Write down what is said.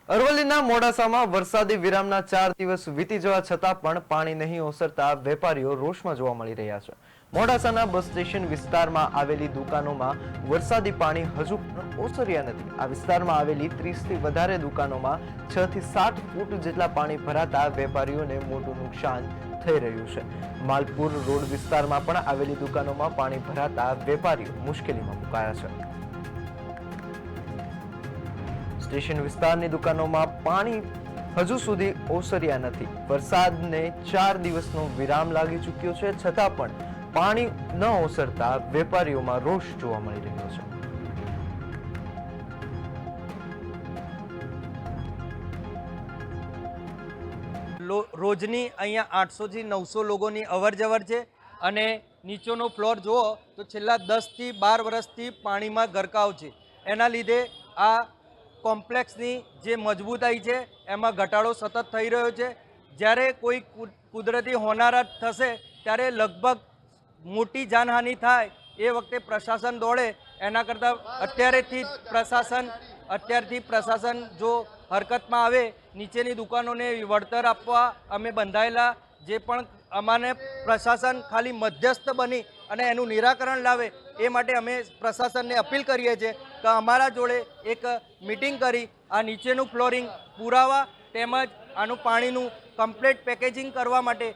અરવલ્લીના મોડાસામાં વરસાદી વિરામના 4 દિવસ વીતી જવા છતાં પણ પાણી નહીં ઓસરતા વેપારીઓ રોષમાં જોવા મળી રહ્યા છે। મોડાસાના બસ સ્ટેશન વિસ્તારમાં આવેલી દુકાનોમાં વરસાદી પાણી હજુ પણ ઓસર્યા નથી। આ વિસ્તારમાં આવેલી 30 થી વધારે દુકાનોમાં 6 થી 7 ફૂટ જેટલા પાણી ભરાતા વેપારીઓને મોટું નુકસાન થઈ રહ્યું છે। માલપુર રોડ વિસ્તારમાં પણ આવેલી દુકાનોમાં પાણી ભરાતા વેપારીઓ મુશ્કેલીમાં મુકાયા છે। स्टेशन विस्तारनी दुकानों पानी हजू सुधी ओसर्या नथी। वरसादने 4 दिवसनो विराम लागी चूक्यो छे, छतां पण पाणी न ओसरता वेपारीओमां रोष जोवा मळी रह्यो छे। रोजनी अहींया 800 થી 900 लोगोनी अवरजवर छे अने नीचोनो फ्लोर जुओ तो छेल्ला 10 થી 12 वर्षथी पाणीमां गरकाव छे। एना लीधे आ कॉम्प्लेक्सनी जे मजबूताई है एमां घटाडो सतत थई रह्यो छे। ज्यारे कोई कुदरती होनारत थशे त्यारे लगभग मोटी जानहानि थाय ए वखते प्रशासन दौड़े एना करता अत्यारथी प्रशासन जो हरकत में आवे नीचेनी दुकानोने वळतर आपवा अमे बंधायेला जे पण अमाने प्रशासन खाली मध्यस्थ बनी अने एनुं निराकरण लावे ए माटे अमे प्रशासन ने अपील करीए छे कि अमारा जोड़े एक मीटिंग करी आ नीचेनुं फ्लोरिंग पुरावा तेमज आनुं पाणीनुं कम्प्लीट पेकेजिंग करवा माटे